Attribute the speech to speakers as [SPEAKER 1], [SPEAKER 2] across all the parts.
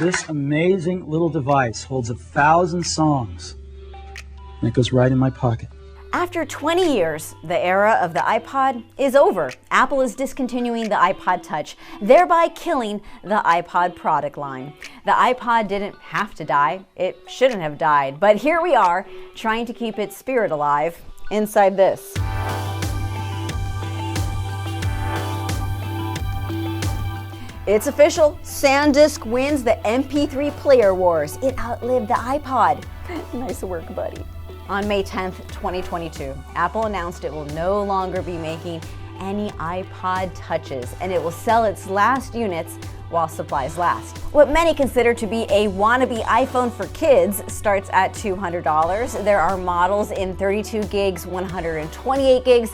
[SPEAKER 1] This amazing little device holds 1,000 songs, and it goes right in my pocket.
[SPEAKER 2] After 20 years, the era of the iPod is over. Apple is discontinuing the Ipod Touch, thereby killing the iPod product line. The iPod didn't have to die. It shouldn't have died. But here we are, trying to keep its spirit alive inside this. It's official. SanDisk wins the MP3 player wars. It outlived the iPod. Nice work, buddy. On May 10th, 2022, Apple announced it will no longer be making any Ipod Touches, and it will sell its last units while supplies last. What many consider to be a wannabe iPhone for kids starts at $200. There are models in 32 gigs, 128 gigs,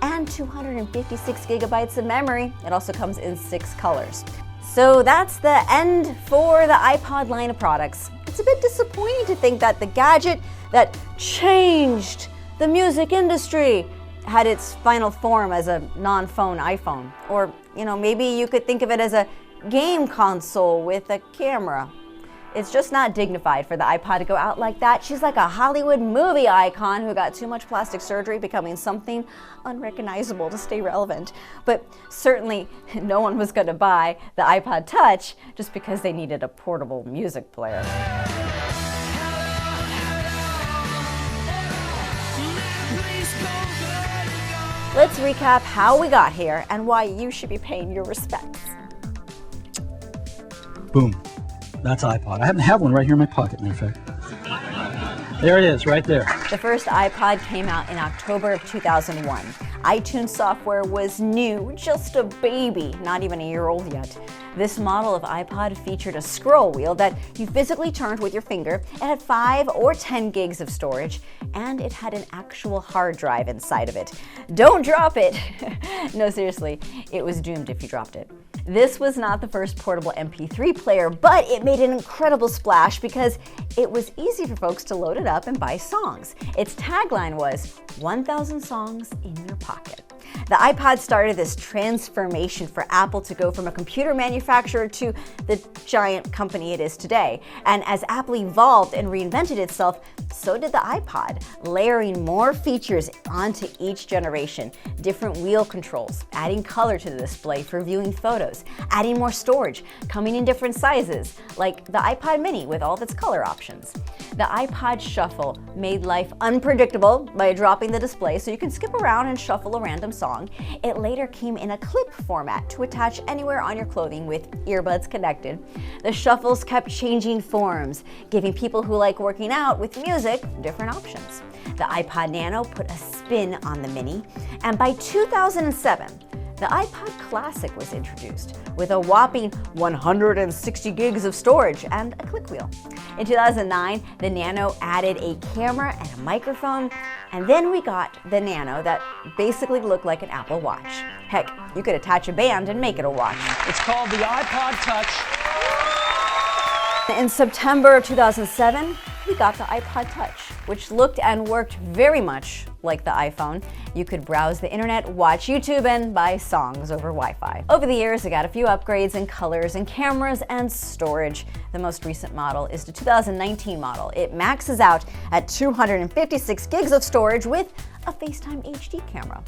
[SPEAKER 2] and 256 gigabytes of memory. It also comes in 6 colors. So that's the end for the iPod line of products. It's a bit disappointing to think that the gadget that changed the music industry had its final form as a non-phone iPhone. Or, maybe you could think of it as a game console with a camera. It's just not dignified for the iPod to go out like that. She's like a Hollywood movie icon who got too much plastic surgery, becoming something unrecognizable to stay relevant. But certainly no one was going to buy the Ipod Touch just because they needed a portable music player. Let's recap how we got here and why you should be paying your respects.
[SPEAKER 1] Boom. That's iPod. I happen to have one right here in my pocket, matter of fact. There it is, right there.
[SPEAKER 2] The first iPod came out in October of 2001. iTunes software was new, just a baby, not even a year old yet. This model of iPod featured a scroll wheel that you physically turned with your finger. It had 5 or 10 gigs of storage, and it had an actual hard drive inside of it. Don't drop it! No, seriously, it was doomed if you dropped it. This was not the first portable MP3 player, but it made an incredible splash because it was easy for folks to load it up and buy songs. Its tagline was, 1,000 songs in your pocket. The iPod started this transformation for Apple to go from a computer manufacturer to the giant company it is today. And as Apple evolved and reinvented itself, so did the iPod, layering more features onto each generation. Different wheel controls, adding color to the display for viewing photos, adding more storage, coming in different sizes, like the iPod mini with all of its color options. The iPod Shuffle made life unpredictable by dropping the display so you can skip around and shuffle a random song. It later came in a clip format to attach anywhere on your clothing with earbuds connected. The shuffles kept changing forms, giving people who like working out with music different options. The Ipod Nano put a spin on the mini, and by 2007, the Ipod Classic was introduced with a whopping 160 gigs of storage and a click wheel. In 2009, the Nano added a camera and a microphone, and then we got the Nano that basically looked like an Apple Watch. Heck, you could attach a band and make it a watch.
[SPEAKER 3] It's called the Ipod Touch.
[SPEAKER 2] In September of 2007, we got the Ipod Touch, which looked and worked very much like the iPhone. You could browse the internet, watch YouTube, and buy songs over Wi-Fi. Over the years, it got a few upgrades in colors and cameras and storage. The most recent model is the 2019 model. It maxes out at 256 gigs of storage with a FaceTime HD camera.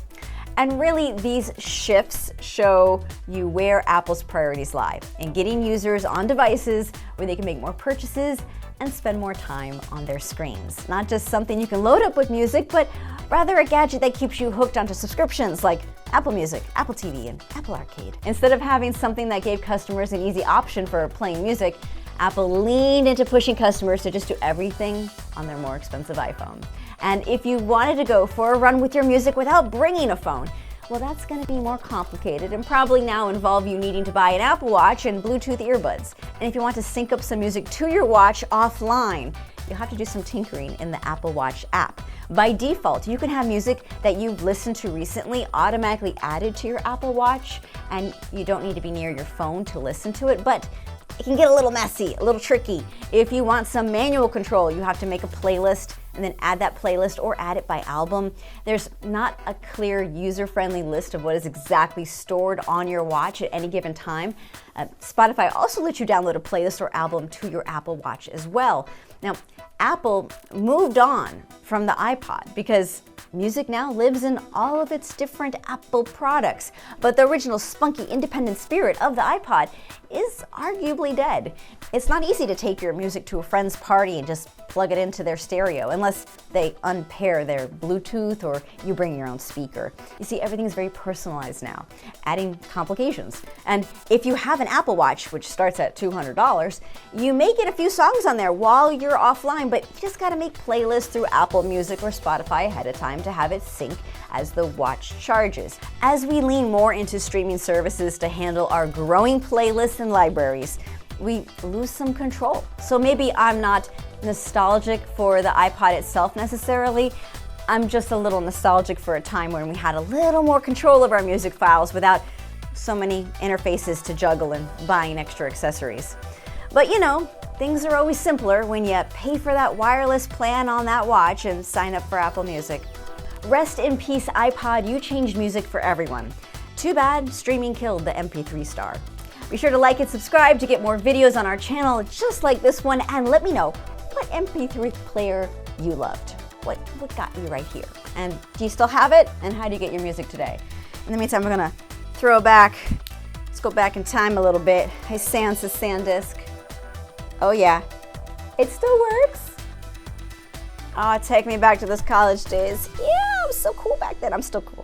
[SPEAKER 2] And really, these shifts show you where Apple's priorities lie in getting users on devices where they can make more purchases and spend more time on their screens. Not just something you can load up with music, but rather a gadget that keeps you hooked onto subscriptions like Apple Music, Apple TV, and Apple Arcade. Instead of having something that gave customers an easy option for playing music, Apple leaned into pushing customers to just do everything on their more expensive iPhone. And if you wanted to go for a run with your music without bringing a phone, well, that's going to be more complicated and probably now involve you needing to buy an Apple Watch and Bluetooth earbuds. And if you want to sync up some music to your watch offline, you'll have to do some tinkering in the Apple Watch app. By default, you can have music that you've listened to recently automatically added to your Apple Watch, and you don't need to be near your phone to listen to it, but it can get a little messy, a little tricky. If you want some manual control, you have to make a playlist and then add that playlist or add it by album. There's not a clear user-friendly list of what is exactly stored on your watch at any given time. Spotify also lets you download a playlist or album to your Apple Watch as well. Now, Apple moved on from the iPod because music now lives in all of its different Apple products. But the original spunky, independent spirit of the iPod is arguably dead. It's not easy to take your music to a friend's party and just plug it into their stereo, unless they unpair their Bluetooth or you bring your own speaker. You see, everything's very personalized now, adding complications. And if you have an Apple Watch, which starts at $200, you may get a few songs on there while you're offline, but you just gotta make playlists through Apple Music or Spotify ahead of time to have it sync as the watch charges. As we lean more into streaming services to handle our growing playlists and libraries, we lose some control. So maybe I'm not nostalgic for the iPod itself necessarily. I'm just a little nostalgic for a time when we had a little more control of our music files without so many interfaces to juggle and buying extra accessories. But you know, things are always simpler when you pay for that wireless plan on that watch and sign up for Apple Music. Rest in peace, iPod, you changed music for everyone. Too bad streaming killed the MP3 star. Be sure to like and subscribe to get more videos on our channel just like this one, and let me know what MP3 player you loved. What got you right here? And do you still have it? And how do you get your music today? In the meantime, I'm gonna throw back. Let's go back in time a little bit. Hey, Sans is SanDisk. Oh yeah, it still works. Oh, take me back to those college days. Yeah, I was so cool back then. I'm still cool.